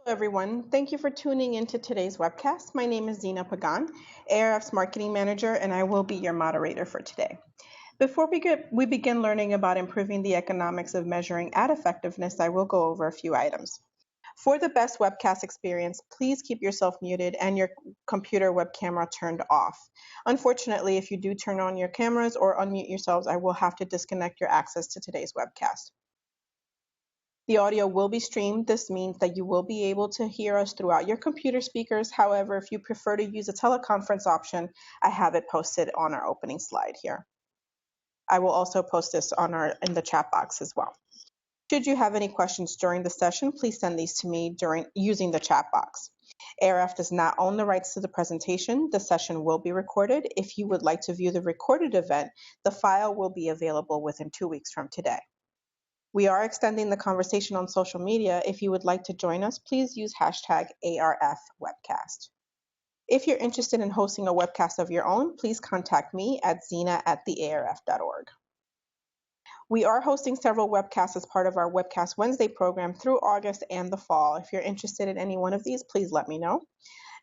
Everyone. Thank you for tuning into today's webcast. My name is Zina Pagan, ARF's Marketing Manager, and I will be your moderator for today. Before we begin learning about improving the economics of measuring ad effectiveness, I will go over a few items. For the best webcast experience, please keep yourself muted and your computer web camera turned off. Unfortunately, if you do turn on your cameras or unmute yourselves, I will have to disconnect your access to today's webcast. The audio will be streamed. This means that you will be able to hear us throughout your computer speakers. However, if you prefer to use a teleconference option, I have it posted on our opening slide here. I will also post this in the chat box as well. Should you have any questions during the session, please send these to me using the chat box. ARF does not own the rights to the presentation. The session will be recorded. If you would like to view the recorded event, the file will be available within 2 weeks from today. We are extending the conversation on social media. If you would like to join us, please use hashtag ARFWebcast. If you're interested in hosting a webcast of your own, please contact me at zina@thearf.org. We are hosting several webcasts as part of our Webcast Wednesday program through August and the fall. If you're interested in any one of these, please let me know.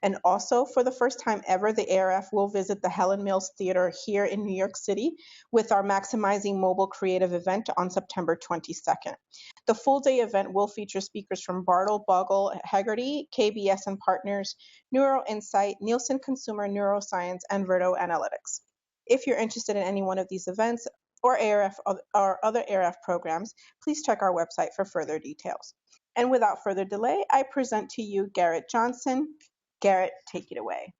And also, for the first time ever, the ARF will visit the Helen Mills Theater here in New York City with our Maximizing Mobile Creative event on September 22nd. The full-day event will feature speakers from Bartle, Bogle, Hegarty, KBS and Partners, NeuroInsight, Nielsen Consumer Neuroscience, and Verto Analytics. If you're interested in any one of these events or ARF or other ARF programs, please check our website for further details. And without further delay, I present to you Garrett Johnson. Garrett, take it away.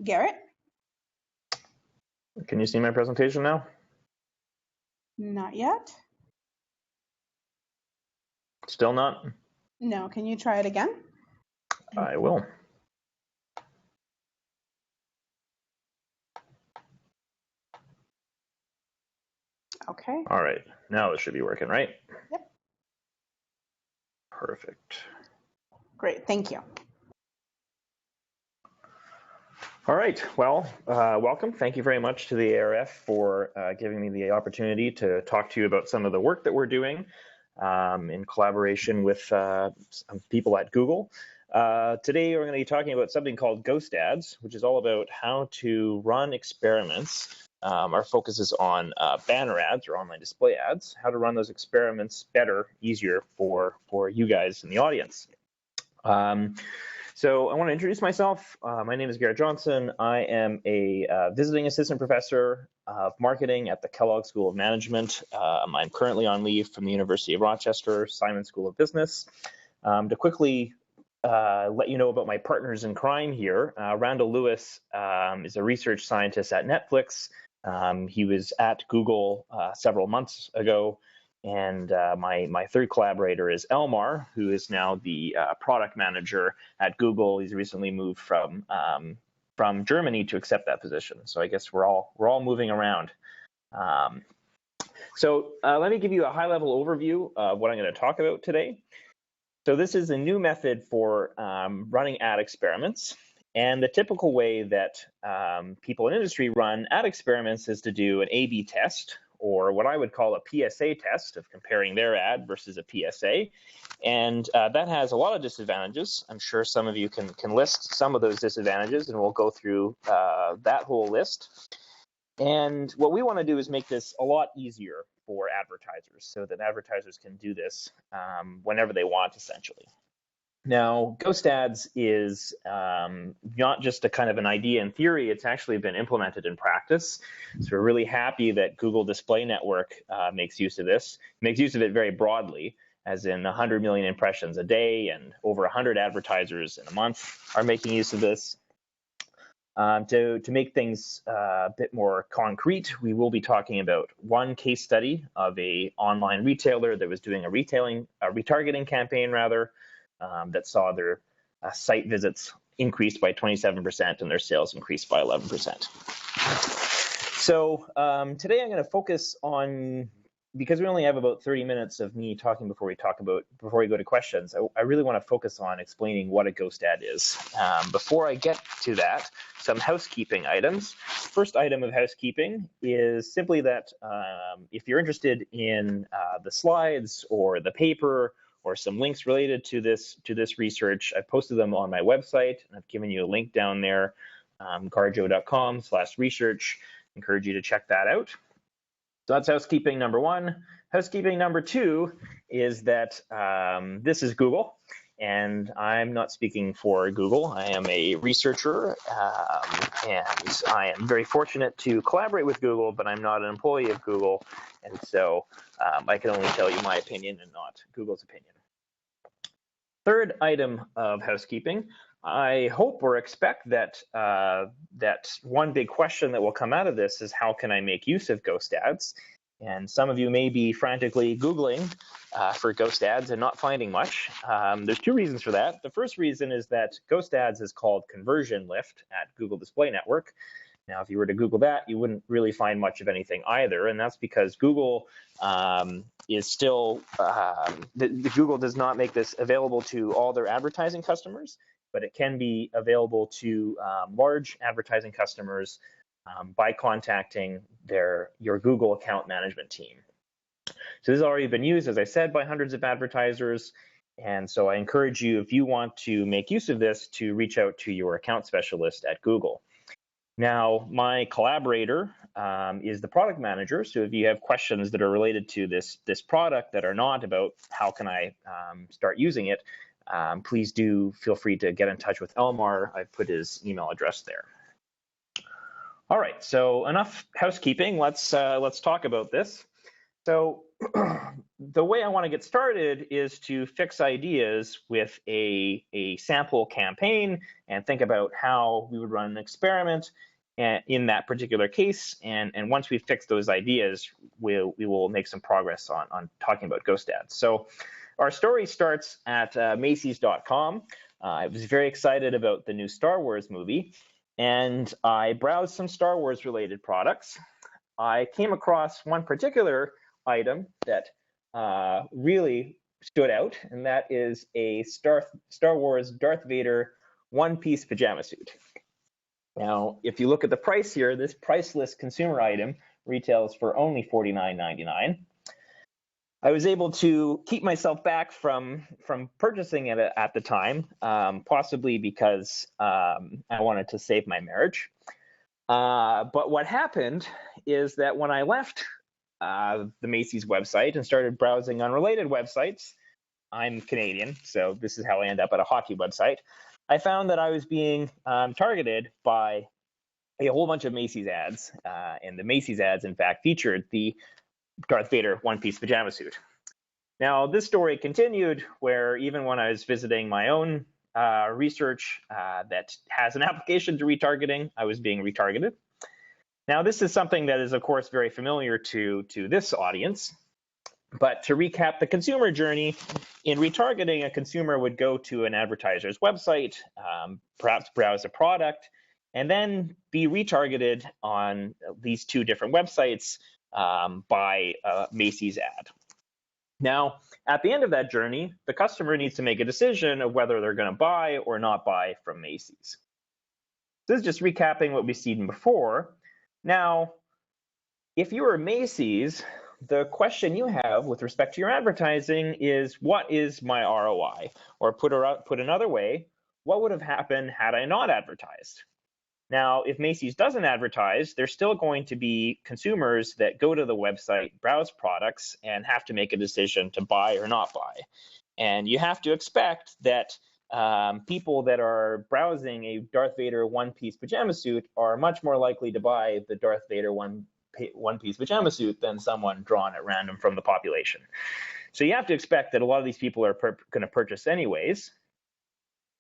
Garrett? Can you see my presentation now? Not yet. Still not? No, can you try it again? I will. Okay. All right, now it should be working, right? Yep. Perfect. Great, thank you. All right, well, welcome. Thank you very much to the ARF for giving me the opportunity to talk to you about some of the work that we're doing in collaboration with some people at Google. Today, we're going to be talking about something called Ghost Ads, which is all about how to run experiments. Our focus is on banner ads or online display ads, how to run those experiments better, easier for you guys in the audience. So I want to introduce myself. My name is Garrett Johnson. I am a visiting assistant professor of marketing at the Kellogg School of Management. I'm currently on leave from the University of Rochester, Simon School of Business. To quickly let you know about my partners in crime here, Randall Lewis is a research scientist at Netflix. He was at Google several months ago. And my third collaborator is Elmar, who is now the product manager at Google. He's recently moved from Germany to accept that position. So I guess we're all moving around. So let me give you a high-level overview of what I'm going to talk about today. So this is a new method for running ad experiments. And the typical way that people in industry run ad experiments is to do an A/B test, or what I would call a PSA test of comparing their ad versus a PSA. And that has a lot of disadvantages. I'm sure some of you can list some of those disadvantages, and we'll go through that whole list. And what we want to do is make this a lot easier for advertisers so that advertisers can do this whenever they want, essentially. Now, Ghost Ads is not just a kind of an idea in theory, it's actually been implemented in practice. So we're really happy that Google Display Network makes use of this, makes use of it very broadly, as in 100 million impressions a day and over 100 advertisers in a month are making use of this. To make things a bit more concrete, we will be talking about one case study of an online retailer that was doing a retargeting campaign, that saw their site visits increased by 27% and their sales increased by 11%. So today I'm going to focus on because we only have about 30 minutes of me talking before we go to questions, I really want to focus on explaining what a ghost ad is. Before I get to that, some housekeeping items. First item of housekeeping is simply that if you're interested in the slides or the paper or some links related to this research, I've posted them on my website, and I've given you a link down there, garjo.com/research. Encourage you to check that out. So that's housekeeping number one. Housekeeping number two is that this is Google, and I'm not speaking for Google. I am a researcher, and I am very fortunate to collaborate with Google, but I'm not an employee of Google, and so I can only tell you my opinion and not Google's opinion. Third item of housekeeping, I hope or expect that that one big question that will come out of this is how can I make use of ghost ads? And some of you may be frantically Googling for ghost ads and not finding much. There's two reasons for that. The first reason is that ghost ads is called conversion lift at Google Display Network. Now, if you were to Google that, you wouldn't really find much of anything either, and that's because Google is still, Google does not make this available to all their advertising customers, but it can be available to large advertising customers by contacting your Google account management team. So this has already been used, as I said, by hundreds of advertisers, and so I encourage you, if you want to make use of this, to reach out to your account specialist at Google. Now, my collaborator is the product manager, so if you have questions that are related to this product that are not about how can I start using it, please do feel free to get in touch with Elmar. I've put his email address there. All right, so enough housekeeping. Let's talk about this. So the way I want to get started is to fix ideas with a sample campaign and think about how we would run an experiment in that particular case. And once we fix those ideas, we will make some progress on talking about ghost ads. So our story starts at Macy's.com. I was very excited about the new Star Wars movie, and I browsed some Star Wars related products. I came across one particular item that really stood out, and that is a Star Wars Darth Vader one-piece pajama suit. Now, if you look at the price here, this priceless consumer item retails for only $49.99. I was able to keep myself back from purchasing it at the time, possibly because I wanted to save my marriage. But what happened is that when I left the Macy's website and started browsing unrelated websites, I'm Canadian, so this is how I end up at a hockey website, I found that I was being targeted by a whole bunch of Macy's ads, and the Macy's ads, in fact, featured the Darth Vader one-piece pajama suit. Now, this story continued where even when I was visiting my own research that has an application to retargeting, I was being retargeted. Now, this is something that is, of course, very familiar to this audience. But to recap the consumer journey, in retargeting, a consumer would go to an advertiser's website, perhaps browse a product, and then be retargeted on these two different websites by a Macy's ad. Now, at the end of that journey, the customer needs to make a decision of whether they're going to buy or not buy from Macy's. This is just recapping what we've seen before. Now, if you were Macy's, the question you have with respect to your advertising is, what is my ROI? Or put another way, what would have happened had I not advertised? Now, if Macy's doesn't advertise, there's still going to be consumers that go to the website, browse products, and have to make a decision to buy or not buy. And you have to expect that people that are browsing a Darth Vader one-piece pajama suit are much more likely to buy the Darth Vader one-piece pajama suit than someone drawn at random from the population. So you have to expect that a lot of these people are going to purchase anyways.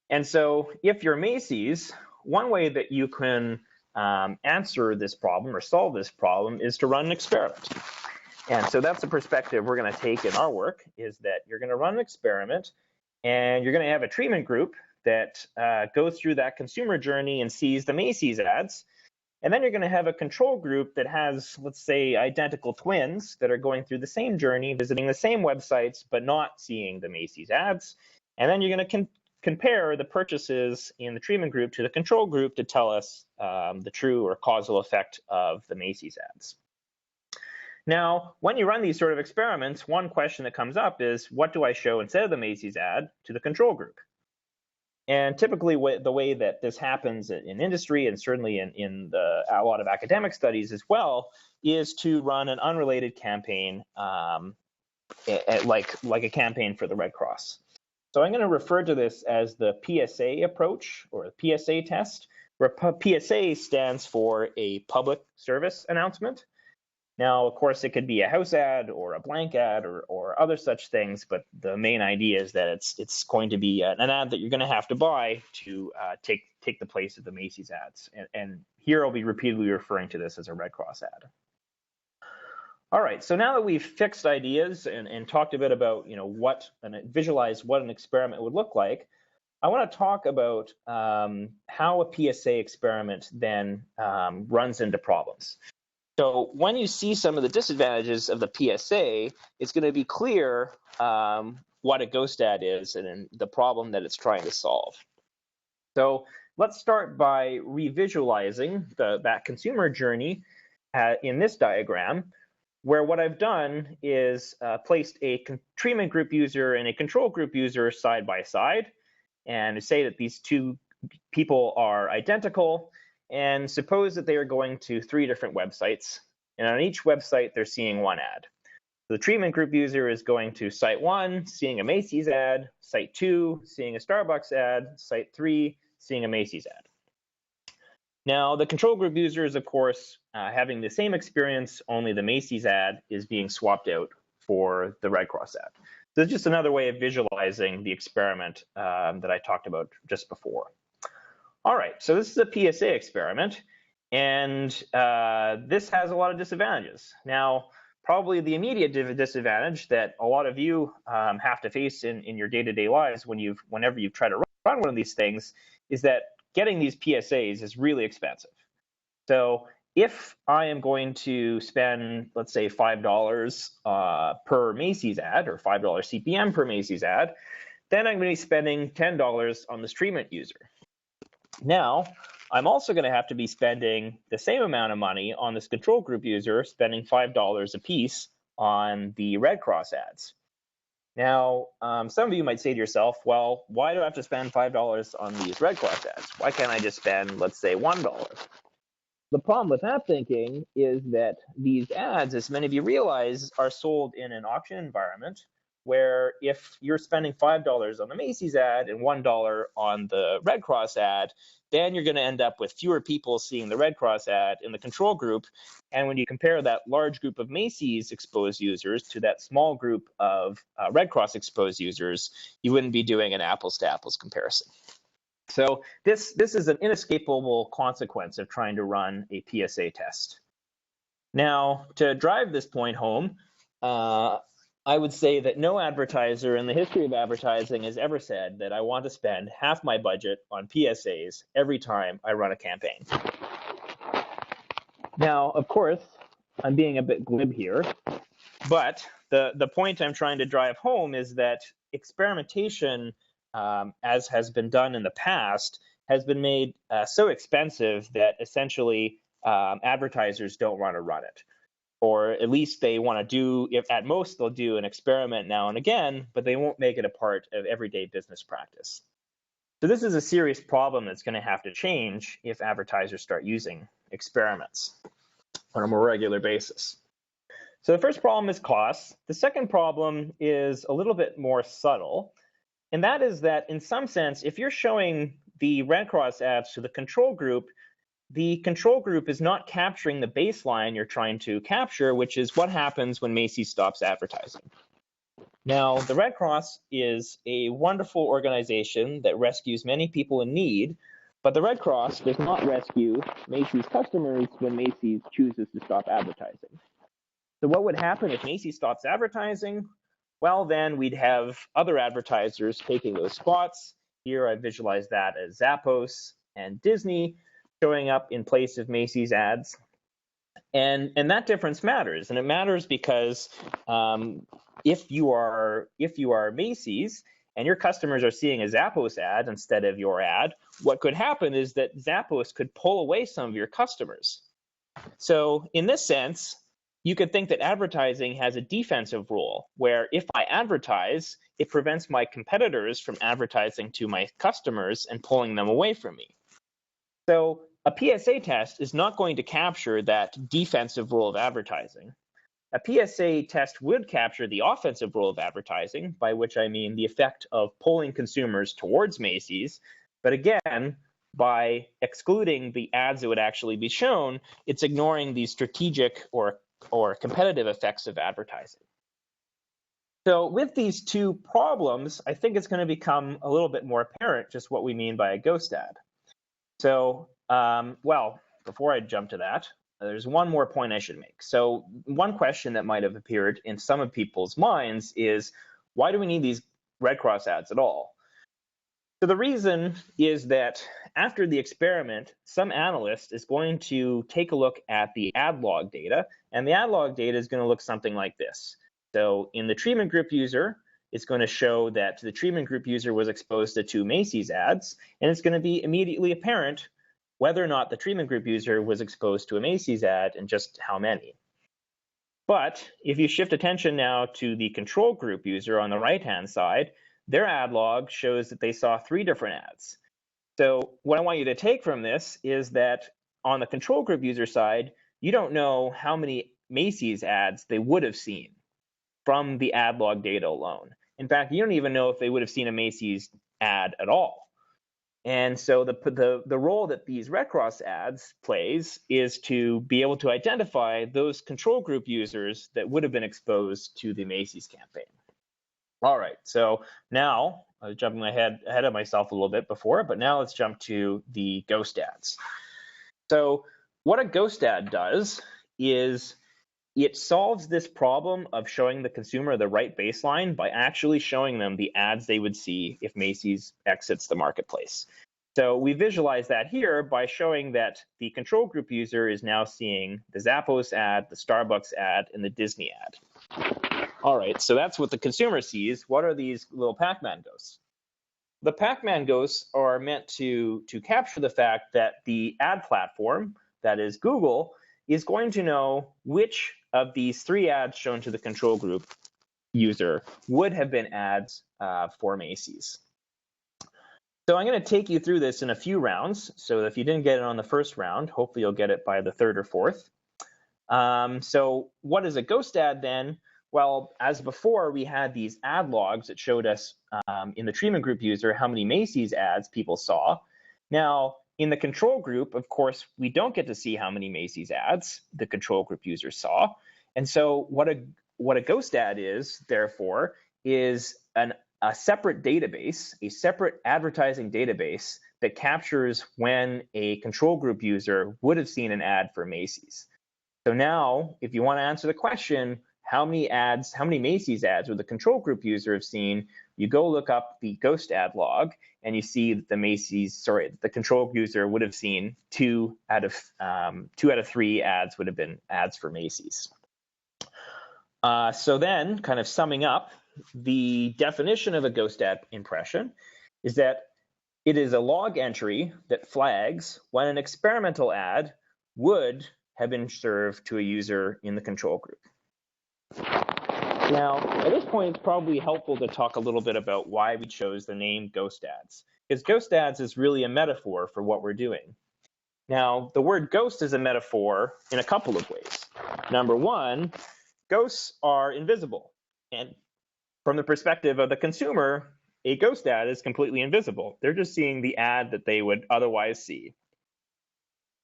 And so if you're Macy's, one way that you can answer this problem or solve this problem is to run an experiment. And so that's the perspective we're going to take in our work, is that you're going to run an experiment and you're going to have a treatment group that goes through that consumer journey and sees the Macy's ads. And then you're going to have a control group that has, let's say, identical twins that are going through the same journey, visiting the same websites, but not seeing the Macy's ads. And then you're going to compare the purchases in the treatment group to the control group to tell us the true or causal effect of the Macy's ads. Now, when you run these sort of experiments, one question that comes up is, what do I show instead of the Macy's ad to the control group? And typically the way that this happens in industry, and certainly in a lot of academic studies as well, is to run an unrelated campaign, like a campaign for the Red Cross. So I'm going to refer to this as the PSA approach, or the PSA test, where PSA stands for a public service announcement. Now, of course, it could be a house ad or a blank ad or other such things, but the main idea is that it's going to be an ad that you're going to have to buy to take the place of the Macy's ads. And here I'll be repeatedly referring to this as a Red Cross ad. All right, so now that we've fixed ideas and talked a bit about visualized what an experiment would look like, I want to talk about how a PSA experiment then runs into problems. So when you see some of the disadvantages of the PSA, it's going to be clear what a ghost ad is and the problem that it's trying to solve. So let's start by revisualizing that consumer journey in this diagram, where what I've done is placed a treatment group user and a control group user side by side, and to say that these two people are identical, and suppose that they are going to 3 different websites, and on each website they're seeing one ad. The treatment group user is going to site 1, seeing a Macy's ad, site 2, seeing a Starbucks ad, site 3, seeing a Macy's ad. Now, the control group user is, of course, having the same experience, only the Macy's ad is being swapped out for the Red Cross ad. So it's just another way of visualizing the experiment that I talked about just before. All right, so this is a PSA experiment, and this has a lot of disadvantages. Now, probably the immediate disadvantage that a lot of you have to face in your day-to-day lives whenever you try to run one of these things is that getting these PSAs is really expensive. So if I am going to spend, let's say, $5 per Macy's ad, or $5 CPM per Macy's ad, then I'm going to be spending $10 on this treatment user. Now, I'm also going to have to be spending the same amount of money on this control group user, spending $5 a piece on the Red Cross ads. Now, some of you might say to yourself, well, why do I have to spend $5 on these Red Cross ads? Why can't I just spend, let's say, $1? The problem with that thinking is that these ads, as many of you realize, are sold in an auction environment, where if you're spending $5 on the Macy's ad and $1 on the Red Cross ad, then you're going to end up with fewer people seeing the Red Cross ad in the control group. And when you compare that large group of Macy's exposed users to that small group of Red Cross exposed users, you wouldn't be doing an apples to apples comparison. So this is an inescapable consequence of trying to run a PSA test. Now, to drive this point home, I would say that no advertiser in the history of advertising has ever said that I want to spend half my budget on PSAs every time I run a campaign. Now, of course, I'm being a bit glib here, but the point I'm trying to drive home is that experimentation, as has been done in the past, has been made so expensive that essentially advertisers don't want to run it. Or at least they want to do, if at most they'll do an experiment now and again, but they won't make it a part of everyday business practice. So this is a serious problem that's going to have to change if advertisers start using experiments on a more regular basis. So the first problem is cost. The second problem is a little bit more subtle, and that is that in some sense, if you're showing the Red Cross ads to the control group, the control group is not capturing the baseline you're trying to capture, which is what happens when Macy's stops advertising. Now, the Red Cross is a wonderful organization that rescues many people in need, but the Red Cross does not rescue Macy's customers when Macy's chooses to stop advertising. So what would happen if Macy's stops advertising? Well, then we'd have other advertisers taking those spots. Here I visualize that as Zappos and Disney. showing up in place of Macy's ads. And that difference matters, and it matters because if you are Macy's and your customers are seeing a Zappos ad instead of your ad, what could happen is that Zappos could pull away some of your customers. So in this sense, you could think that advertising has a defensive role, where if I advertise, it prevents my competitors from advertising to my customers and pulling them away from me. So a PSA test is not going to capture that defensive role of advertising. A PSA test would capture the offensive role of advertising, by which I mean the effect of pulling consumers towards Macy's. But again, by excluding the ads that would actually be shown, it's ignoring the strategic or competitive effects of advertising. So with these two problems, I think it's going to become a little bit more apparent just what we mean by a ghost ad. So, well, before I jump to that, there's one more point I should make. So one question that might have appeared in some of people's minds is, why do we need these Red Cross ads at all? So the reason is that after the experiment, some analyst is going to take a look at the ad log data, and the ad log data is going to look something like this. So in the treatment group user, it's going to show that the treatment group user was exposed to 2 Macy's ads, and it's going to be immediately apparent whether or not the treatment group user was exposed to a Macy's ad and just how many. But if you shift attention now to the control group user on the right-hand side, their ad log shows that they saw 3 different ads. So what I want you to take from this is that on the control group user side, you don't know how many Macy's ads they would have seen from the ad log data alone. In fact, you don't even know if they would have seen a Macy's ad at all. And so the role that these Red Cross ads plays is to be able to identify those control group users that would have been exposed to the Macy's campaign. All right, so now I was jumping ahead of myself a little bit before, but now let's jump to the ghost ads. So what a ghost ad does is it solves this problem of showing the consumer the right baseline by actually showing them the ads they would see if Macy's exits the marketplace. So we visualize that here by showing that the control group user is now seeing the Zappos ad, the Starbucks ad, and the Disney ad. All right, so that's what the consumer sees. What are these little Pac-Man ghosts? The Pac-Man ghosts are meant to capture the fact that the ad platform, that is Google, is going to know which of these 3 ads shown to the control group user would have been ads for Macy's. So I'm going to take you through this in a few rounds. So if you didn't get it on the first round, hopefully you'll get it by the 3rd or 4th. So what is a ghost ad then? Well, as before, we had these ad logs that showed us in the treatment group user how many Macy's ads people saw. Now, in the control group, of course, we don't get to see how many Macy's ads the control group user saw. And so what a ghost ad is, therefore, is a separate database, a separate advertising database that captures when a control group user would have seen an ad for Macy's. So now, if you want to answer the question, how many Macy's ads would the control group user have seen, you go look up the ghost ad log, and you see that the control user would have seen 2 out of 3 ads would have been ads for Macy's. So then, kind of summing up, the definition of a ghost ad impression is that it is a log entry that flags when an experimental ad would have been served to a user in the control group. Now, at this point, it's probably helpful to talk a little bit about why we chose the name ghost ads, because ghost ads is really a metaphor for what we're doing. Now, the word ghost is a metaphor in a couple of ways. Number one, ghosts are invisible. And from the perspective of the consumer, a ghost ad is completely invisible. They're just seeing the ad that they would otherwise see.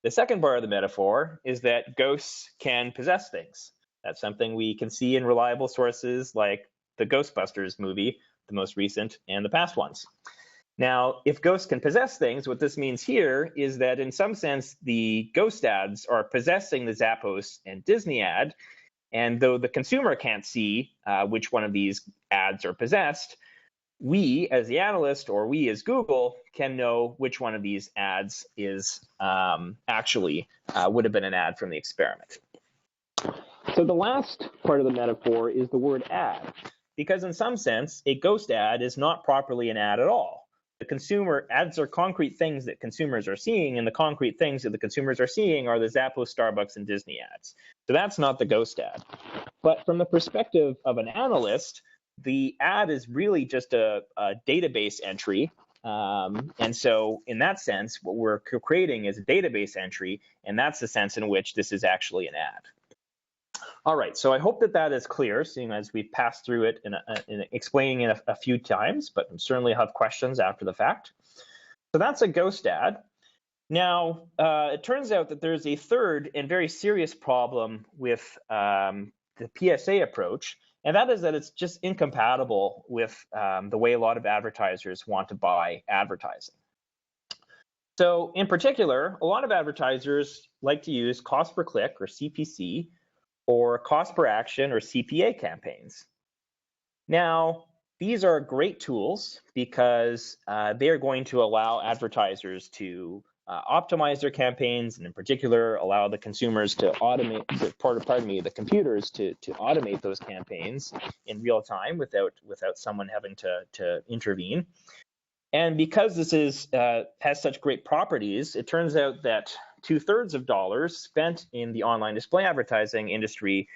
The second part of the metaphor is that ghosts can possess things. That's something we can see in reliable sources like the Ghostbusters movie, the most recent and the past ones. Now, if ghosts can possess things, what this means here is that in some sense, the ghost ads are possessing the Zappos and Disney ad. And though the consumer can't see which one of these ads are possessed, we as the analyst or we as Google can know which one of these ads is actually would have been an ad from the experiment. So the last part of the metaphor is the word ad, because in some sense, a ghost ad is not properly an ad at all. The consumer ads are concrete things that consumers are seeing, and the concrete things that the consumers are seeing are the Zappos, Starbucks, and Disney ads. So that's not the ghost ad. But from the perspective of an analyst, the ad is really just a database entry. And so in that sense, what we're creating is a database entry, and that's the sense in which this is actually an ad. All right, so I hope that that is clear, seeing as we've passed through it in explaining it a few times, but certainly have questions after the fact. So that's a ghost ad. Now, it turns out that there's a third and very serious problem with the PSA approach, and that is that it's just incompatible with the way a lot of advertisers want to buy advertising. So in particular, a lot of advertisers like to use cost per click, or CPC, or cost per action, or CPA campaigns. Now, these are great tools because they're going to allow advertisers to optimize their campaigns, and in particular, allow the consumers to automate, the computers to automate those campaigns in real time without someone having to intervene. And because this has such great properties, it turns out that 2/3 of dollars spent in the online display advertising industry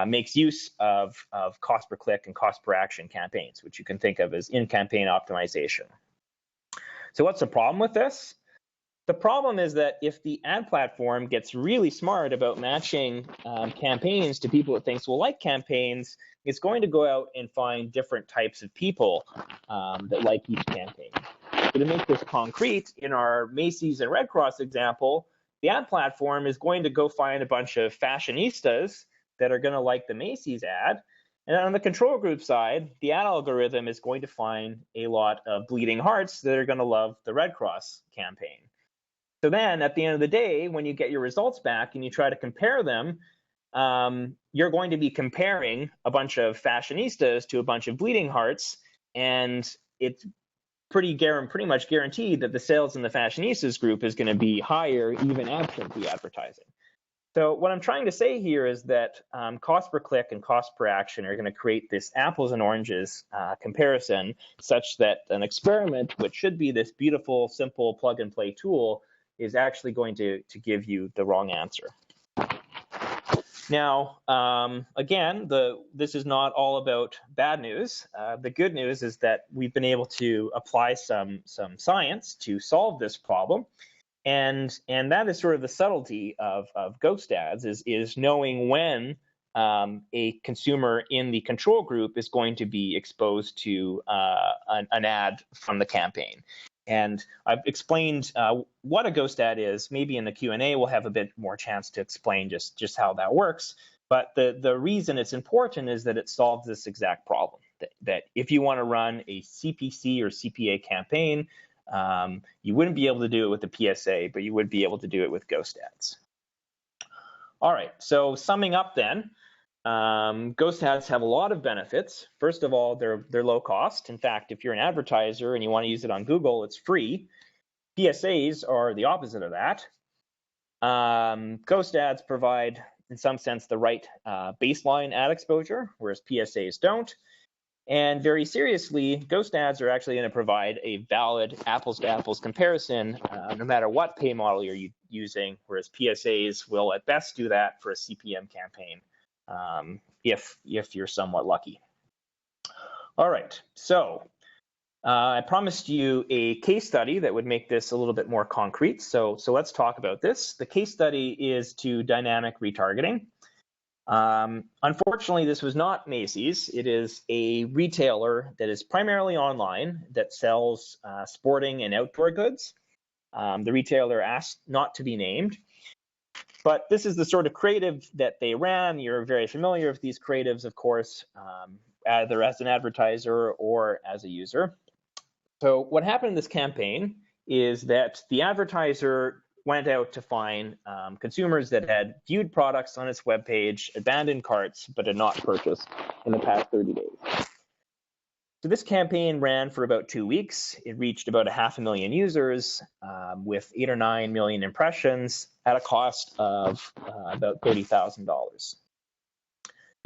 makes use of cost per click and cost per action campaigns, which you can think of as in-campaign optimization. So what's the problem with this? The problem is that if the ad platform gets really smart about matching campaigns to people it thinks will like campaigns, it's going to go out and find different types of people that like each campaign. So to make this concrete, in our Macy's and Red Cross example, the ad platform is going to go find a bunch of fashionistas that are going to like the Macy's ad. And on the control group side, the ad algorithm is going to find a lot of bleeding hearts that are going to love the Red Cross campaign. So then at the end of the day, when you get your results back and you try to compare them, you're going to be comparing a bunch of fashionistas to a bunch of bleeding hearts, and it's pretty much guaranteed that the sales in the fashionistas group is going to be higher even absent the advertising. So what I'm trying to say here is that cost per click and cost per action are going to create this apples and oranges comparison, such that an experiment, which should be this beautiful, simple plug-and-play tool, is actually going to give you the wrong answer. Now, again, this is not all about bad news. The good news is that we've been able to apply some science to solve this problem. And that is sort of the subtlety of ghost ads, is knowing when a consumer in the control group is going to be exposed to an ad from the campaign. And I've explained what a ghost ad is. Maybe in the Q&A we'll have a bit more chance to explain just how that works. But the reason it's important is that it solves this exact problem, that if you want to run a CPC or CPA campaign, you wouldn't be able to do it with the PSA, but you would be able to do it with ghost ads. All right, so summing up then, ghost ads have a lot of benefits. First of all, they're low cost. In fact, if you're an advertiser and you want to use it on Google, it's free. PSAs are the opposite of that. Ghost ads provide, in some sense, the right baseline ad exposure, whereas PSAs don't. And very seriously, ghost ads are actually going to provide a valid apples-to-apples comparison no matter what pay model you're using, whereas PSAs will at best do that for a CPM campaign. If you're somewhat lucky. All right, so I promised you a case study that would make this a little bit more concrete. So let's talk about this. The case study is to dynamic retargeting. Unfortunately, this was not Macy's. It is a retailer that is primarily online that sells sporting and outdoor goods. The retailer asked not to be named. But this is the sort of creative that they ran. You're very familiar with these creatives, of course, either as an advertiser or as a user. So what happened in this campaign is that the advertiser went out to find consumers that had viewed products on its webpage, abandoned carts, but had not purchased in the past 30 days. So this campaign ran for about 2 weeks. It reached about 500,000 users with 8 or 9 million impressions at a cost of about $30,000.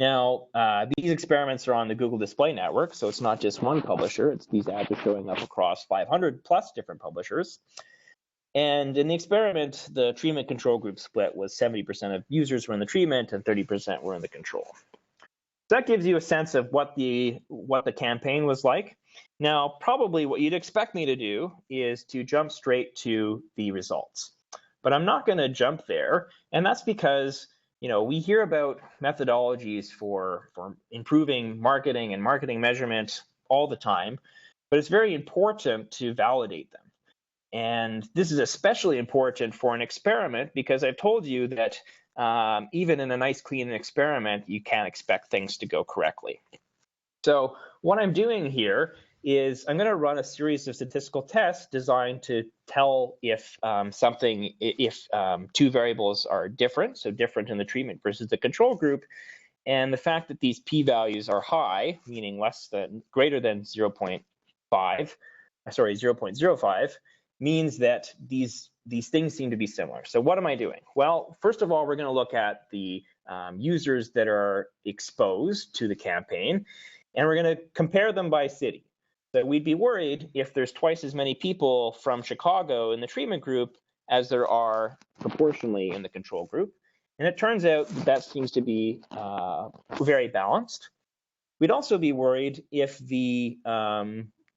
Now, these experiments are on the Google Display Network, so it's not just one publisher. These ads are showing up across 500 plus different publishers. And in the experiment, the treatment control group split was 70% of users were in the treatment and 30% were in the control. So that gives you a sense of what the campaign was like. Now, probably what you'd expect me to do is to jump straight to the results. But I'm not going to jump there, and that's because we hear about methodologies for improving marketing and marketing measurement all the time, but it's very important to validate them. And this is especially important for an experiment because I've told you that even in a nice, clean experiment, you can't expect things to go correctly. So what I'm doing here is I'm going to run a series of statistical tests designed to tell if two variables are different, so different in the treatment versus the control group. And the fact that these p-values are high, meaning greater than 0.05, means that these things seem to be similar. So what am I doing? Well, first of all, we're going to look at the users that are exposed to the campaign, and we're going to compare them by city. So we'd be worried if there's twice as many people from Chicago in the treatment group as there are proportionally in the control group. And it turns out that seems to be very balanced. We'd also be worried if the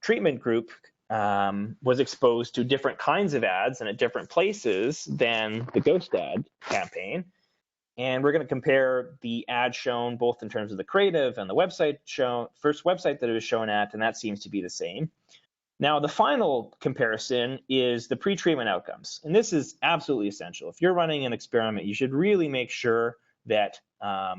treatment group was exposed to different kinds of ads and at different places than the ghost ad campaign. And we're going to compare the ad shown both in terms of the creative and the first website that it was shown at, and that seems to be the same. Now, the final comparison is the pre-treatment outcomes. And this is absolutely essential. If you're running an experiment, you should really make sure that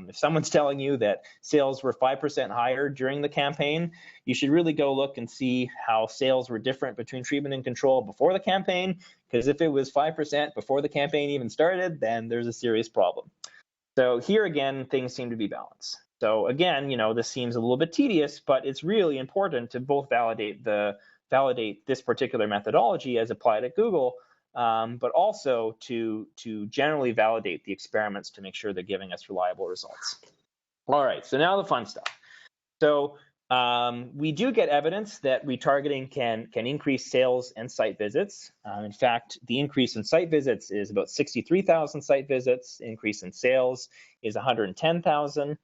if someone's telling you that sales were 5% higher during the campaign, you should really go look and see how sales were different between treatment and control before the campaign, because if it was 5% before the campaign even started, then there's a serious problem. So here again, things seem to be balanced. So again, this seems a little bit tedious, but it's really important to both validate this particular methodology as applied at Google, but also to generally validate the experiments to make sure they're giving us reliable results. All right, so now the fun stuff. So we do get evidence that retargeting can increase sales and site visits. In fact, the increase in site visits is about 63,000 site visits. Increase in sales is 110,000.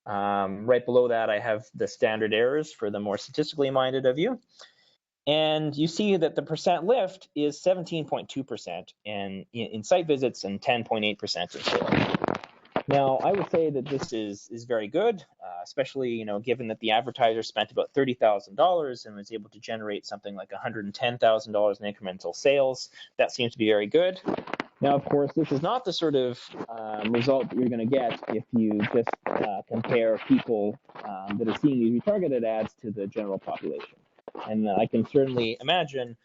Right below that, I have the standard errors for the more statistically minded of you. And you see that the percent lift is 17.2% in site visits and 10.8% in sales. Now, I would say that this is very good, especially given that the advertiser spent about $30,000 and was able to generate something like $110,000 in incremental sales. That seems to be very good. Now, of course, this is not the sort of result that you're going to get if you just compare people that are seeing these retargeted ads to the general population. And I can certainly imagine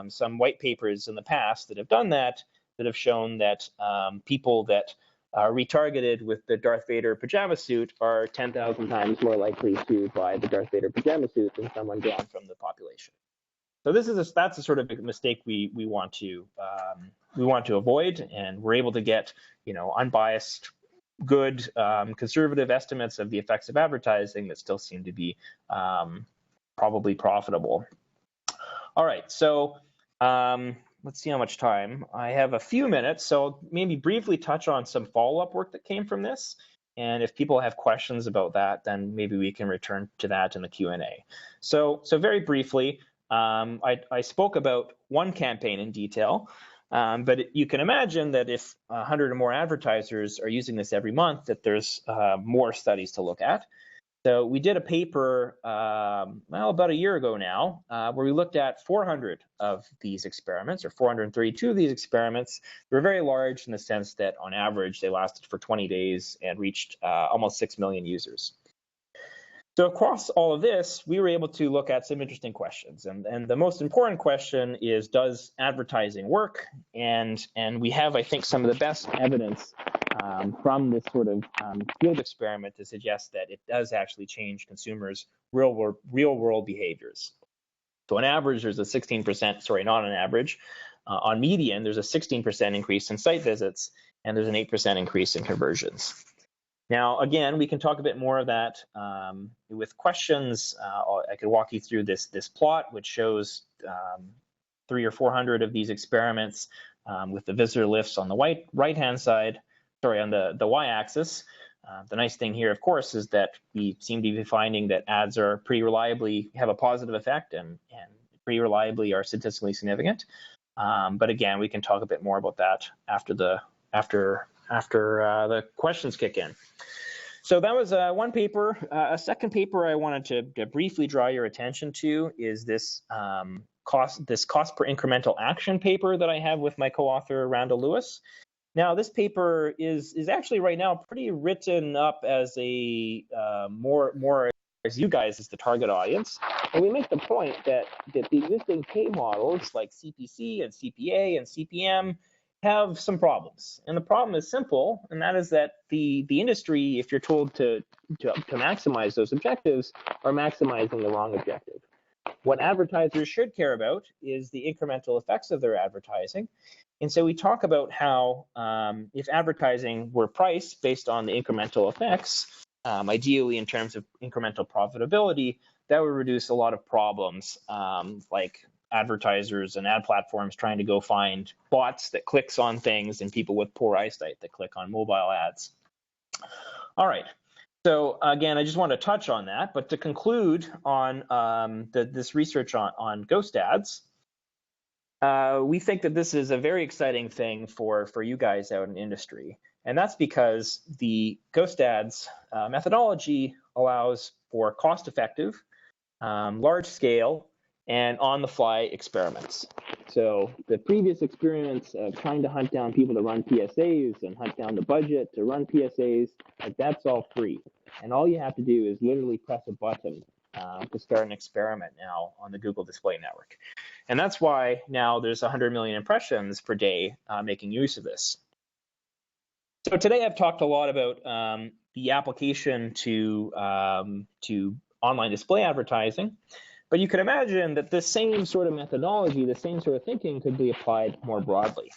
some white papers in the past that have done that have shown that people that are retargeted with the Darth Vader pajama suit are 10,000 times more likely to buy the Darth Vader pajama suit than someone drawn from the population. So that's a sort of mistake we want to avoid, and we're able to get unbiased, good, conservative estimates of the effects of advertising that still seem to be probably profitable. All right, so let's see how much time. I have a few minutes, so maybe briefly touch on some follow-up work that came from this. And if people have questions about that, then maybe we can return to that in the Q&A. So very briefly, I spoke about one campaign in detail, but you can imagine that if 100 or more advertisers are using this every month, that there's more studies to look at. So we did a paper, about a year ago now, where we looked at 400 of these experiments, or 432 of these experiments. They were very large in the sense that, on average, they lasted for 20 days and reached almost 6 million users. So across all of this, we were able to look at some interesting questions. And the most important question is, does advertising work? And we have, I think, some of the best evidence from this sort of field experiment to suggest that it does actually change consumers' real world behaviors. So on average, there's a 16%, sorry, not on average, on median, there's a 16% increase in site visits, and there's an 8% increase in conversions. Now, again, we can talk a bit more of that with questions. I could walk you through this plot, which shows 300 or 400 of these experiments with the visitor lifts on the right-hand side, sorry, on the y-axis. The nice thing here, of course, is that we seem to be finding that ads are pretty reliably have a positive effect and pretty reliably are statistically significant. But again, we can talk a bit more about that after the questions kick in. So that was one paper. A second paper I wanted to briefly draw your attention to is this cost per incremental action paper that I have with my co-author Randall Lewis. Now, this paper is actually right now pretty written up as a more as you guys as the target audience, and we make the point that the existing pay models like CPC and CPA and CPM have some problems, and the problem is simple, and that is that the industry, if you're told to maximize those objectives, are maximizing the wrong objective. What advertisers should care about is the incremental effects of their advertising. And so we talk about how if advertising were priced based on the incremental effects, ideally in terms of incremental profitability, that would reduce a lot of problems like advertisers and ad platforms trying to go find bots that clicks on things and people with poor eyesight that click on mobile ads. All right. So again, I just want to touch on that, but to conclude on this research on ghost ads, we think that this is a very exciting thing for you guys out in industry. And that's because the ghost ads methodology allows for cost-effective, large-scale, and on-the-fly experiments. So the previous experiments of trying to hunt down people to run PSAs and hunt down the budget to run PSAs, like that's all free. And all you have to do is literally press a button to start an experiment now on the Google Display Network. And that's why now there's 100 million impressions per day making use of this. So today I've talked a lot about the application to online display advertising, but you could imagine that the same sort of methodology, the same sort of thinking could be applied more broadly.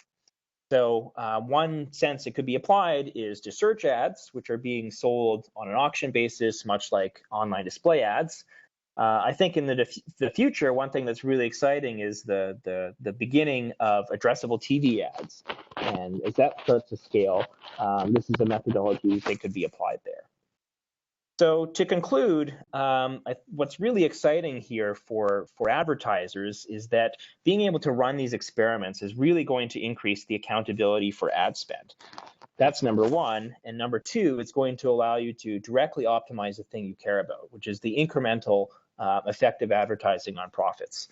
So one sense it could be applied is to search ads, which are being sold on an auction basis, much like online display ads. I think in the future, one thing that's really exciting is the beginning of addressable TV ads. And as that starts to scale, this is a methodology we think could be applied there. So to conclude, what's really exciting here for advertisers is that being able to run these experiments is really going to increase the accountability for ad spend. That's number one. And number two, it's going to allow you to directly optimize the thing you care about, which is the incremental effective advertising on profits.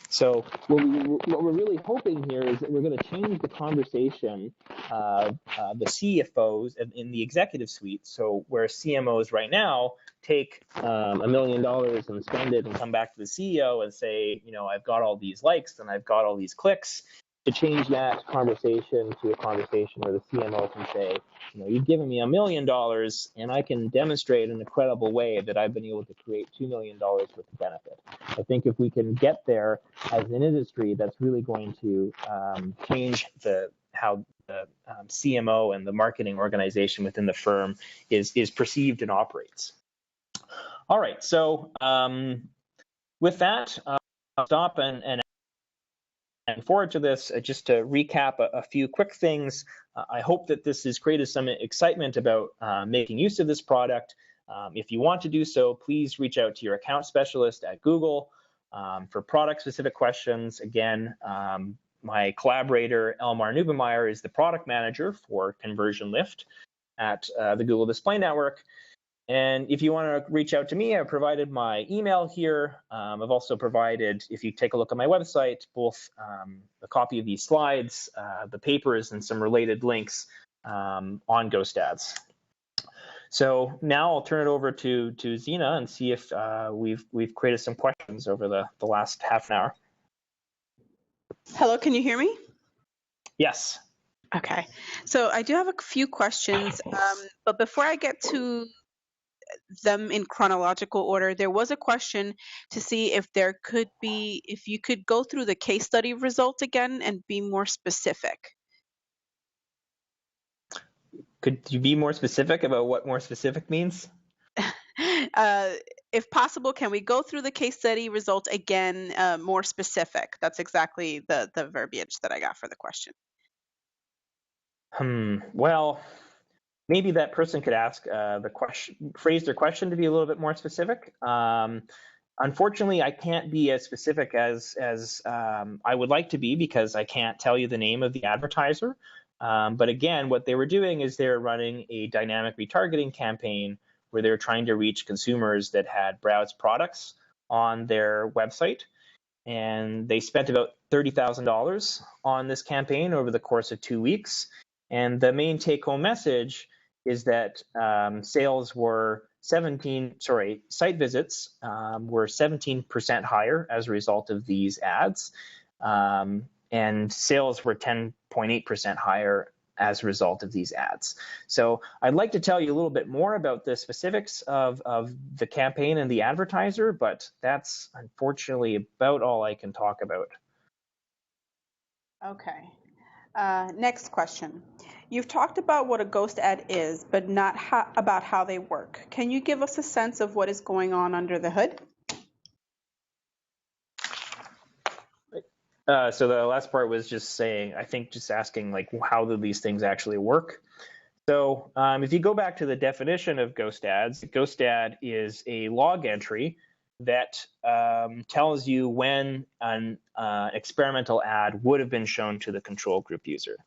So what we're really hoping here is that we're going to change the conversation of the CFOs in the executive suite. So where CMOs right now take $1 million and spend it and come back to the CEO and say, you know, I've got all these likes and I've got all these clicks, to change that conversation to a conversation where the CMO can say, you know, you've given me $1 million and I can demonstrate in a credible way that I've been able to create $2 million worth of benefit. I think if we can get there as an industry, that's really going to change how the CMO and the marketing organization within the firm is perceived and operates. All right, so with that, I'll stop and forward to this, just to recap a few quick things. I hope that this has created some excitement about making use of this product. If you want to do so, please reach out to your account specialist at Google for product-specific questions. Again, my collaborator, Elmar Nubenmeyer, is the product manager for Conversion Lift at the Google Display Network. And if you want to reach out to me, I've provided my email here. I've also provided, if you take a look at my website, both a copy of these slides, the papers, and some related links on Ghost Ads. So now I'll turn it over to Zina and see if we've created some questions over the last half an hour. Hello, can you hear me? Yes. Okay, so I do have a few questions, but before I get to them in chronological order. There was a question to see if if you could go through the case study results again and be more specific. Could you be more specific about what more specific means? If possible, can we go through the case study results again, more specific? That's exactly the verbiage that I got for the question. Well, maybe that person could ask phrase their question to be a little bit more specific. Unfortunately, I can't be as specific as I would like to be because I can't tell you the name of the advertiser. But again, what they were doing is they were running a dynamic retargeting campaign where they were trying to reach consumers that had browsed products on their website. And they spent about $30,000 on this campaign over the course of 2 weeks. And the main take-home message is that site visits were 17% higher as a result of these ads, and sales were 10.8% higher as a result of these ads. So I'd like to tell you a little bit more about the specifics of the campaign and the advertiser, but that's unfortunately about all I can talk about. Okay. Next question. You've talked about what a ghost ad is, but not about how they work. Can you give us a sense of what is going on under the hood? So the last part was just asking like, how do these things actually work? So if you go back to the definition of ghost ads, a ghost ad is a log entry that tells you when an experimental ad would have been shown to the control group user.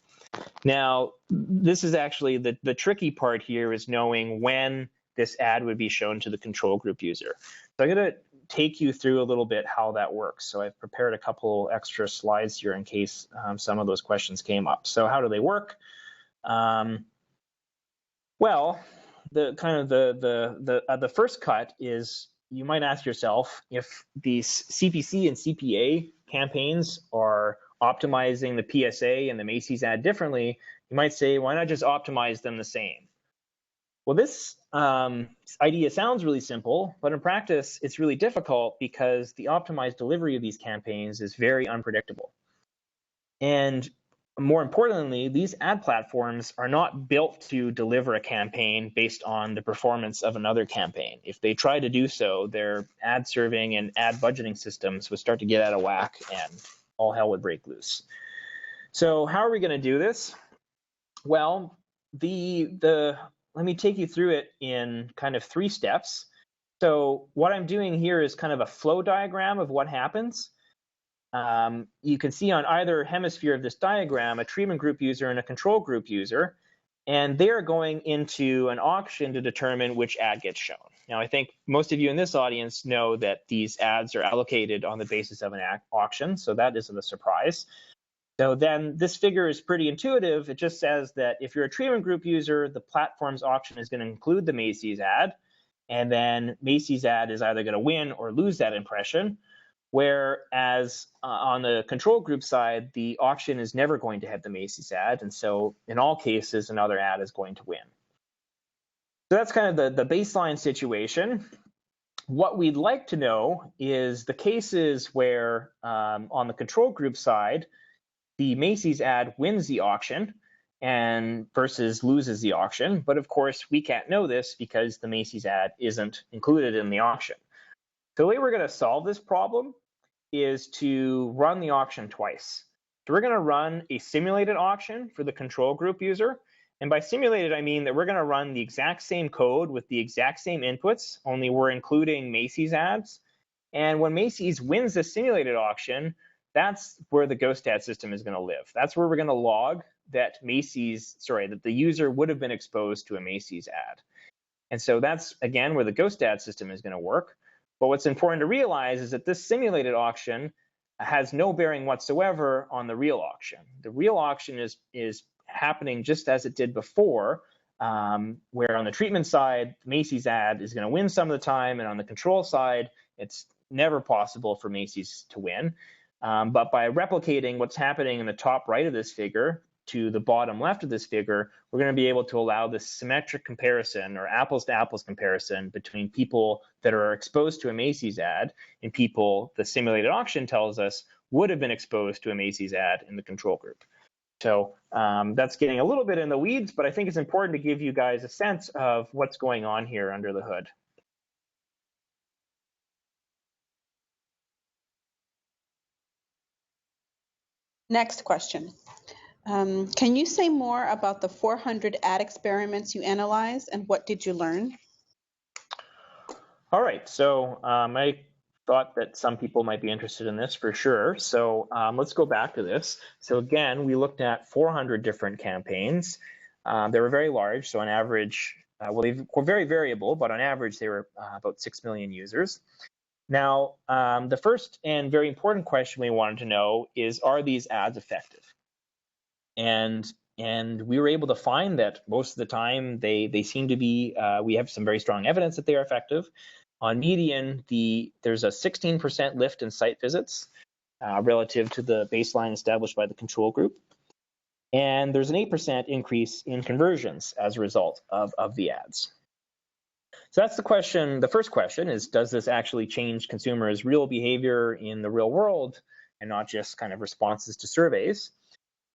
Now, this is actually the tricky part here is knowing when this ad would be shown to the control group user. So I'm going to take you through a little bit how that works. So I've prepared a couple extra slides here in case some of those questions came up. So how do they work? Well, the first cut is you might ask yourself if these CPC and CPA campaigns are optimizing the PSA and the Macy's ad differently. You might say, why not just optimize them the same? Well, this idea sounds really simple, but in practice, it's really difficult because the optimized delivery of these campaigns is very unpredictable. And more importantly, these ad platforms are not built to deliver a campaign based on the performance of another campaign. If they try to do so, their ad serving and ad budgeting systems would start to get out of whack and all hell would break loose. So how are we going to do this? Well, let me take you through it in kind of 3 steps. So what I'm doing here is kind of a flow diagram of what happens. You can see on either hemisphere of this diagram a treatment group user and a control group user, and they're going into an auction to determine which ad gets shown. Now, I think most of you in this audience know that these ads are allocated on the basis of an auction, so that isn't a surprise. So then this figure is pretty intuitive. It just says that if you're a treatment group user, the platform's auction is going to include the Macy's ad, and then Macy's ad is either going to win or lose that impression. Whereas on the control group side, the auction is never going to have the Macy's ad. And so in all cases, another ad is going to win. So that's kind of the baseline situation. What we'd like to know is the cases where on the control group side, the Macy's ad wins the auction and versus loses the auction. But of course, we can't know this because the Macy's ad isn't included in the auction. The way we're going to solve this problem is to run the auction twice. So we're going to run a simulated auction for the control group user. And by simulated, I mean that we're going to run the exact same code with the exact same inputs, only we're including Macy's ads. And when Macy's wins the simulated auction, that's where the ghost ad system is going to live. That's where we're going to log that that the user would have been exposed to a Macy's ad. And so that's, again, where the ghost ad system is going to work. But what's important to realize is that this simulated auction has no bearing whatsoever on the real auction. The real auction is happening just as it did before, where on the treatment side, Macy's ad is going to win some of the time, and on the control side, it's never possible for Macy's to win. But by replicating what's happening in the top right of this figure, to the bottom left of this figure, we're going to be able to allow this symmetric comparison or apples to apples comparison between people that are exposed to a Macy's ad and people the simulated auction tells us would have been exposed to a Macy's ad in the control group. So that's getting a little bit in the weeds, but I think it's important to give you guys a sense of what's going on here under the hood. Next question. Can you say more about the 400 ad experiments you analyzed and what did you learn? All right, so I thought that some people might be interested in this for sure. So let's go back to this. So again, we looked at 400 different campaigns. They were very large, so on average, well, they were very variable, but on average, they were about 6 million users. Now, the first and very important question we wanted to know is, are these ads effective? And we were able to find that most of the time they seem to be, we have some very strong evidence that they are effective. On median, there's a 16% lift in site visits relative to the baseline established by the control group. And there's an 8% increase in conversions as a result of the ads. So that's the question. The first question is, does this actually change consumers' real behavior in the real world and not just kind of responses to surveys?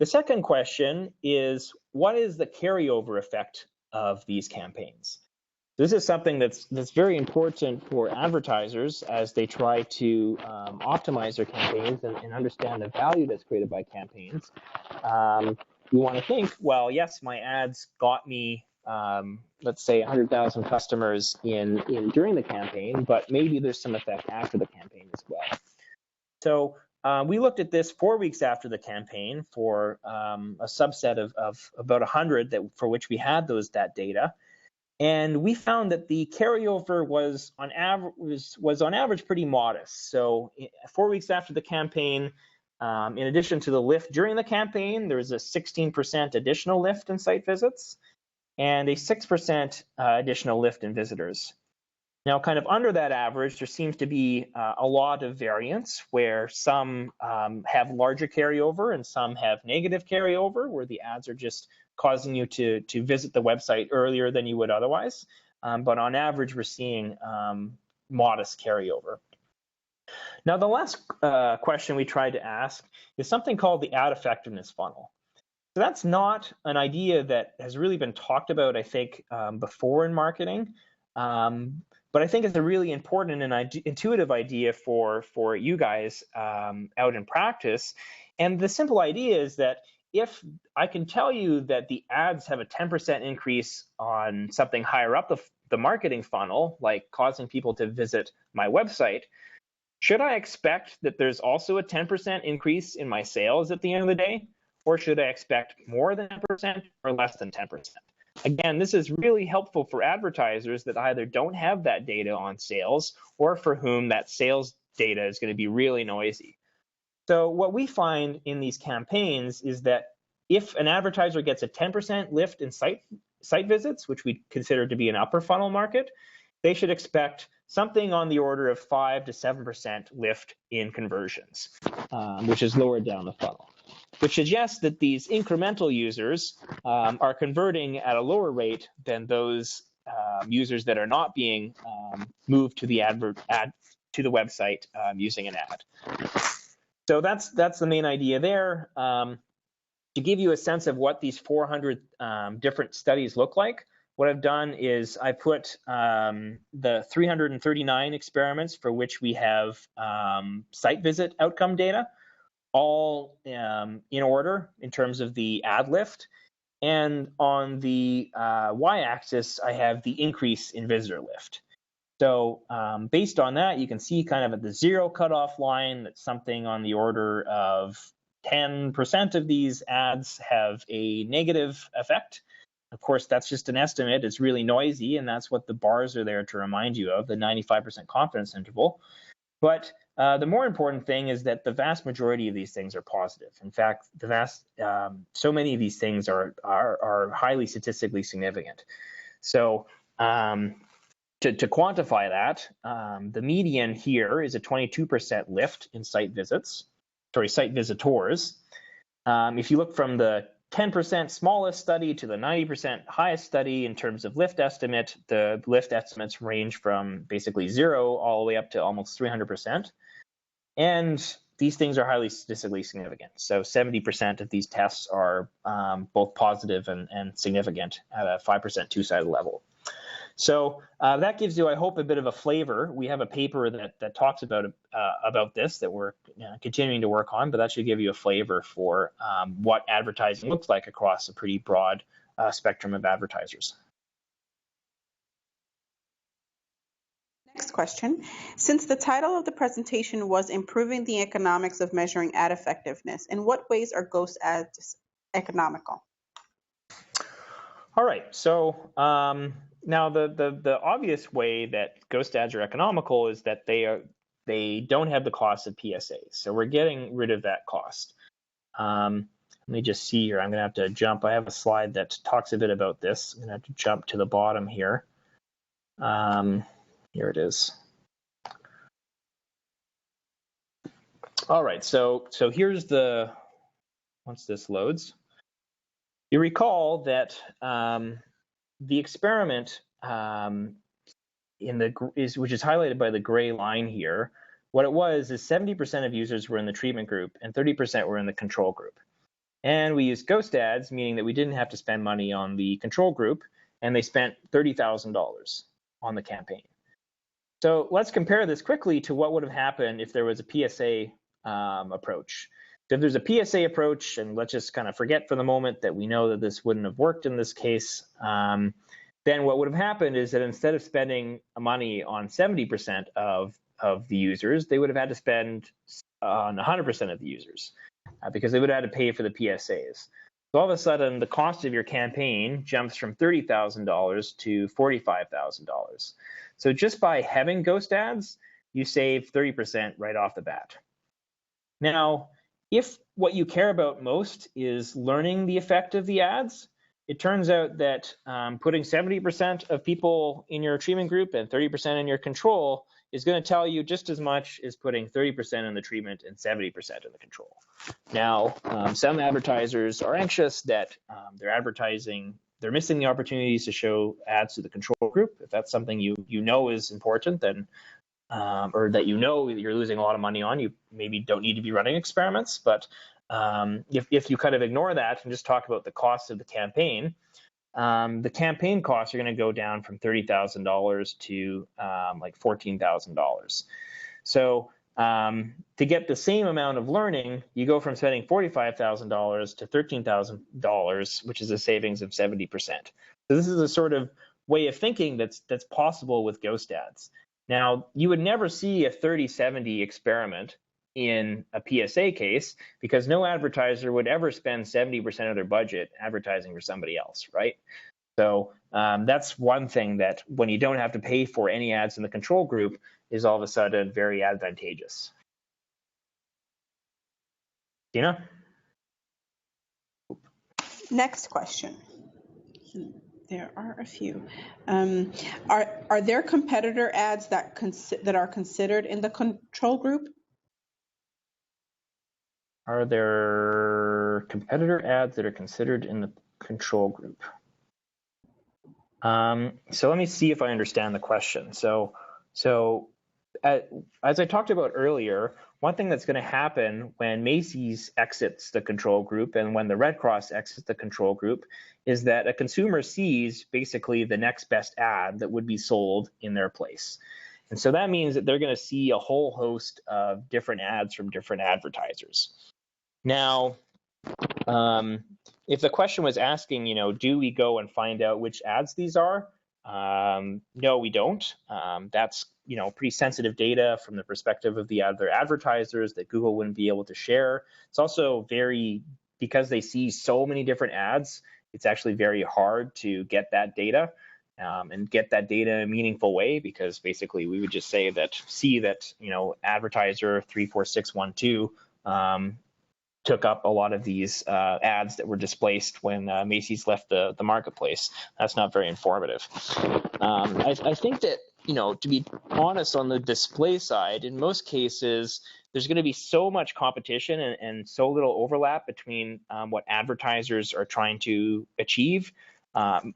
The second question is, what is the carryover effect of these campaigns? This is something that's very important for advertisers as they try to optimize their campaigns and understand the value that's created by campaigns. You want to think, well, yes, my ads got me, let's say, 100,000 customers during the campaign, but maybe there's some effect after the campaign as well. So we looked at this 4 weeks after the campaign for a subset of about 100 for which we had that data. And we found that the carryover was on average pretty modest. So 4 weeks after the campaign, in addition to the lift during the campaign, there was a 16% additional lift in site visits and a 6% additional lift in visitors. Now, kind of under that average, there seems to be a lot of variance where some have larger carryover and some have negative carryover, where the ads are just causing you to visit the website earlier than you would otherwise. But on average, we're seeing modest carryover. Now, the last question we tried to ask is something called the ad effectiveness funnel. So that's not an idea that has really been talked about, I think, before in marketing. But I think it's a really important and intuitive idea for you guys out in practice. And the simple idea is that if I can tell you that the ads have a 10% increase on something higher up the marketing funnel, like causing people to visit my website, should I expect that there's also a 10% increase in my sales at the end of the day? Or should I expect more than 10% or less than 10%? Again, this is really helpful for advertisers that either don't have that data on sales or for whom that sales data is going to be really noisy. So what we find in these campaigns is that if an advertiser gets a 10% lift in site visits, which we consider to be an upper funnel market, they should expect something on the order of 5 to 7% lift in conversions, which is lower down the funnel, which suggests that these incremental users are converting at a lower rate than those users that are not being moved to the website using an ad. So that's the main idea there. To give you a sense of what these 400 different studies look like, what I've done is I put the 339 experiments for which we have site visit outcome data, all in order in terms of the ad lift. And on the y-axis, I have the increase in visitor lift. So based on that, you can see kind of at the 0 cutoff line that something on the order of 10% of these ads have a negative effect. Of course, that's just an estimate. It's really noisy, and that's what the bars are there to remind you of, the 95% confidence interval. But the more important thing is that the vast majority of these things are positive. In fact, so many of these things are highly statistically significant. So to quantify that, the median here is a 22% lift in site visitors. If you look from the 10% smallest study to the 90% highest study in terms of lift estimate, the lift estimates range from basically 0 all the way up to almost 300%. And these things are highly statistically significant. So 70% of these tests are both positive and significant at a 5% two-sided level. So that gives you, I hope, a bit of a flavor. We have a paper that talks about this that we're continuing to work on, but that should give you a flavor for what advertising looks like across a pretty broad spectrum of advertisers. Next question. Since the title of the presentation was Improving the Economics of Measuring Ad Effectiveness, in what ways are ghost ads economical? All right, so now the obvious way that ghost ads are economical is that they don't have the cost of PSAs. So we're getting rid of that cost. Let me just see here. I'm going to have to jump. I have a slide that talks a bit about this. I'm going to have to jump to the bottom here. Here it is. All right, so here's once this loads. You recall that the experiment which is highlighted by the gray line here, what it was is 70% of users were in the treatment group and 30% were in the control group. And we used ghost ads, meaning that we didn't have to spend money on the control group, and they spent $30,000 on the campaign. So let's compare this quickly to what would have happened if there was a PSA approach. So if there's a PSA approach, and let's just kind of forget for the moment that we know that this wouldn't have worked in this case, then what would have happened is that instead of spending money on 70% of the users, they would have had to spend on 100% of the users because they would have had to pay for the PSAs. So all of a sudden, the cost of your campaign jumps from $30,000 to $45,000. So just by having ghost ads, you save 30% right off the bat. Now, if what you care about most is learning the effect of the ads, it turns out that putting 70% of people in your treatment group and 30% in your control is going to tell you just as much as putting 30% in the treatment and 70% in the control. Now, some advertisers are anxious that they're missing the opportunities to show ads to the control group. If that's something you know is important, then or that you know you're losing a lot of money on, you maybe don't need to be running experiments. But if you kind of ignore that and just talk about the cost of the campaign costs are going to go down from $30,000 to like $14,000. So to get the same amount of learning, you go from spending $45,000 to $13,000, which is a savings of 70%. So this is a sort of way of thinking that's possible with ghost ads. Now, you would never see a 30-70 experiment in a PSA case because no advertiser would ever spend 70% of their budget advertising for somebody else, right? So that's one thing that when you don't have to pay for any ads in the control group is all of a sudden very advantageous. Dina? Next question. There are a few. Are there competitor ads that are considered in the control group? Are there competitor ads that are considered in the control group? So let me see if I understand the question. So as I talked about earlier, one thing that's going to happen when Macy's exits the control group and when the Red Cross exits the control group is that a consumer sees basically the next best ad that would be sold in their place. And so that means that they're going to see a whole host of different ads from different advertisers. Now, if the question was asking, do we go and find out which ads these are? No, we don't. That's, pretty sensitive data from the perspective of the other advertisers that Google wouldn't be able to share. It's also because they see so many different ads, it's actually very hard to get that data and get that data in a meaningful way because basically we would just say that, advertiser 34612 took up a lot of these ads that were displaced when Macy's left the marketplace. That's not very informative. I think that, to be honest, on the display side, in most cases, there's going to be so much competition and so little overlap between what advertisers are trying to achieve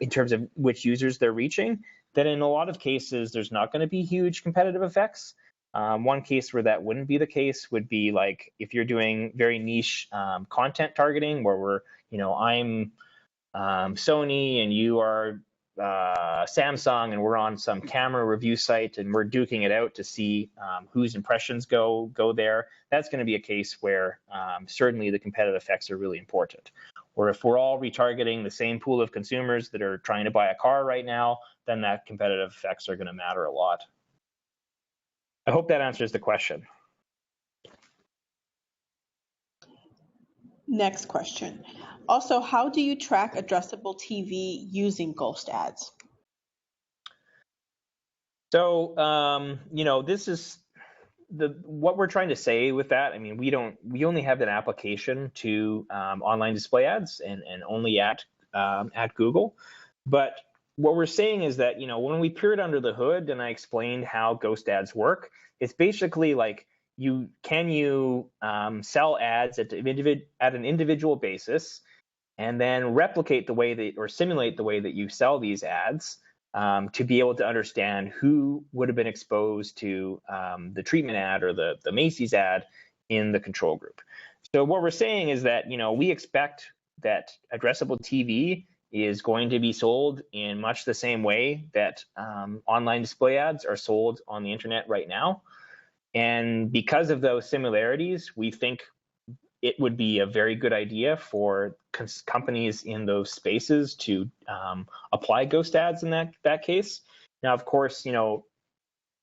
in terms of which users they're reaching, that in a lot of cases, there's not going to be huge competitive effects. One case where that wouldn't be the case would be like if you're doing very niche content targeting, where I'm Sony and you are Samsung, and we're on some camera review site and we're duking it out to see whose impressions go there. That's going to be a case where certainly the competitive effects are really important. Or if we're all retargeting the same pool of consumers that are trying to buy a car right now, then that competitive effects are going to matter a lot. I hope that answers the question. Next question. Also, how do you track addressable TV using ghost ads? So, this is what we're trying to say with that. I mean, we only have that application to online display ads and only at Google. But what we're saying is that, when we peered under the hood and I explained how ghost ads work, it's basically like you sell ads at an individual basis and then replicate the way that, or simulate the way that you sell these ads to be able to understand who would have been exposed to the treatment ad or the Macy's ad in the control group. So what we're saying is that, we expect that addressable TV is going to be sold in much the same way that online display ads are sold on the internet right now. And because of those similarities, we think it would be a very good idea for companies in those spaces to apply ghost ads in that case. Now, of course,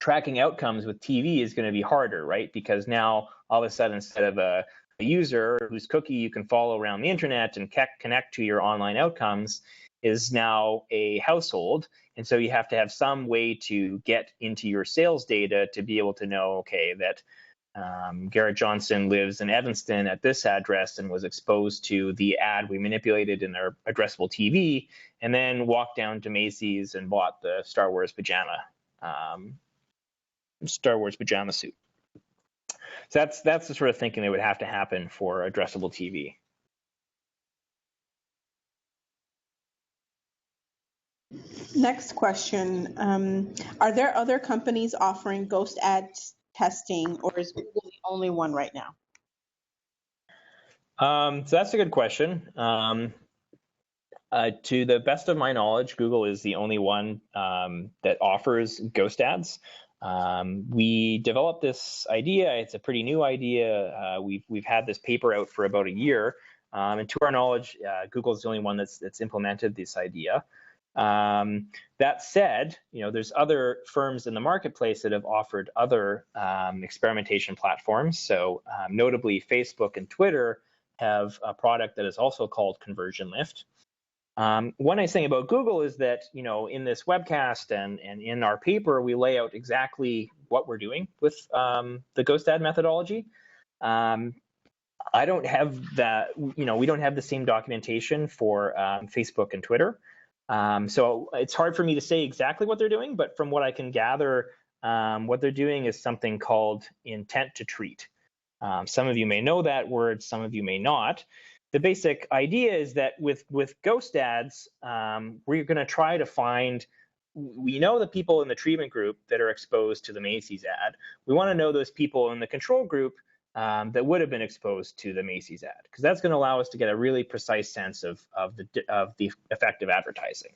tracking outcomes with TV is going to be harder, right? Because now all of a sudden, instead of a user whose cookie you can follow around the internet and connect to your online outcomes, is now a household. And so you have to have some way to get into your sales data to be able to know, okay, that Garrett Johnson lives in Evanston at this address and was exposed to the ad we manipulated in their addressable TV, and then walked down to Macy's and bought the Star Wars pajama suit. So that's the sort of thinking that would have to happen for addressable TV. Next question. Are there other companies offering ghost ad testing, or is Google the only one right now? So that's a good question. To the best of my knowledge, Google is the only one that offers ghost ads. We developed this idea. It's a pretty new idea. We've had this paper out for about a year, and to our knowledge, Google is the only one that's implemented this idea. That said, there's other firms in the marketplace that have offered other experimentation platforms. So notably, Facebook and Twitter have a product that is also called Conversion Lift. One nice thing about Google is that, in this webcast and in our paper, we lay out exactly what we're doing with the ghost ad methodology. I don't have that, we don't have the same documentation for Facebook and Twitter. So it's hard for me to say exactly what they're doing, but from what I can gather, what they're doing is something called intent to treat. Some of you may know that word, some of you may not. The basic idea is that with ghost ads, we're going to try to find, we know the people in the treatment group that are exposed to the Macy's ad. We want to know those people in the control group that would have been exposed to the Macy's ad, because that's going to allow us to get a really precise sense of the effect of advertising.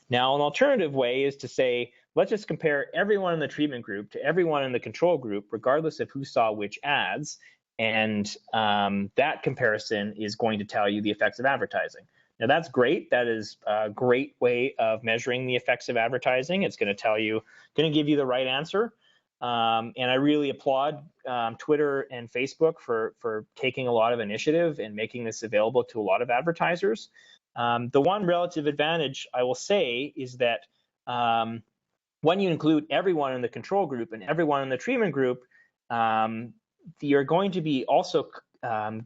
Now, an alternative way is to say, let's just compare everyone in the treatment group to everyone in the control group, regardless of who saw which ads, and that comparison is going to tell you the effects of advertising. Now, that's great. That is a great way of measuring the effects of advertising. It's going to give you the right answer. And I really applaud Twitter and Facebook for taking a lot of initiative and making this available to a lot of advertisers. The one relative advantage I will say is that when you include everyone in the control group and everyone in the treatment group, you're going to be also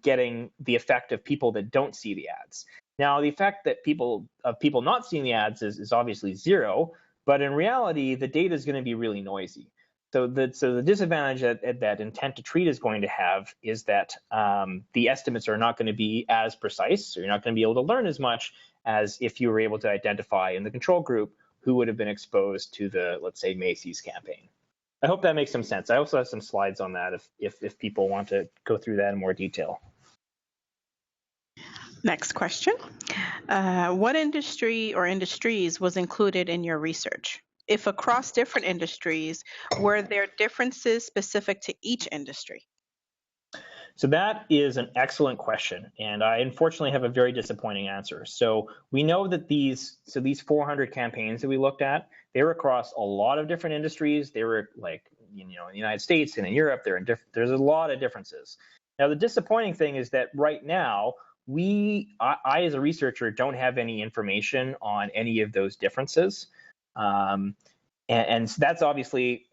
getting the effect of people that don't see the ads. Now, the effect that people not seeing the ads is obviously zero, But in reality, the data is going to be really noisy. So the disadvantage that intent to treat is going to have is that the estimates are not going to be as precise. So you're not going to be able to learn as much as if you were able to identify in the control group who would have been exposed to the, let's say, Macy's campaign. I hope that makes some sense. I also have some slides on that if people want to go through that in more detail. Next question. What industry or industries was included in your research? If across different industries, were there differences specific to each industry? So that is an excellent question, and I unfortunately have a very disappointing answer. So we know that these 400 campaigns that we looked at, they were across a lot of different industries. They were like, in the United States and in Europe, there's a lot of differences. Now, the disappointing thing is that right now, I as a researcher don't have any information on any of those differences. And that's obviously,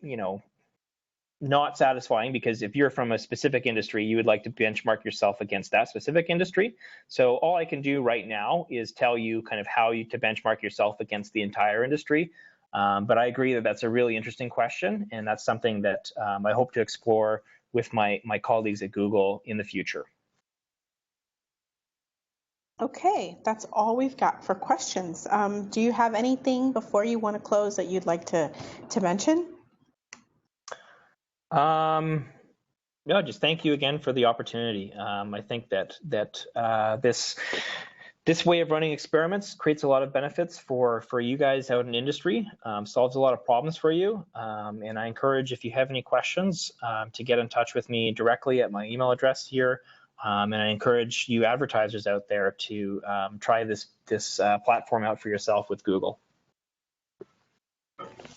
not satisfying, because if you're from a specific industry, you would like to benchmark yourself against that specific industry. So all I can do right now is tell you kind of how to benchmark yourself against the entire industry. But I agree that that's a really interesting question, and that's something that I hope to explore with my colleagues at Google in the future. Okay, that's all we've got for questions. Do you have anything before you want to close that you'd like to mention? No, just thank you again for the opportunity. I think that this way of running experiments creates a lot of benefits for you guys out in industry, solves a lot of problems for you. And I encourage, if you have any questions, to get in touch with me directly at my email address here. And I encourage you advertisers out there to try this platform out for yourself with Google.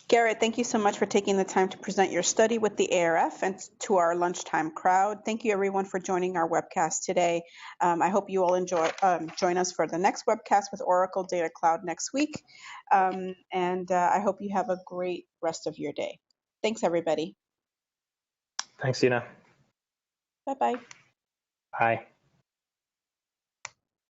Garrett, thank you so much for taking the time to present your study with the ARF and to our lunchtime crowd. Thank you, everyone, for joining our webcast today. I hope you all join us for the next webcast with Oracle Data Cloud next week. And I hope you have a great rest of your day. Thanks, everybody. Thanks, Ina. Bye-bye. Bye.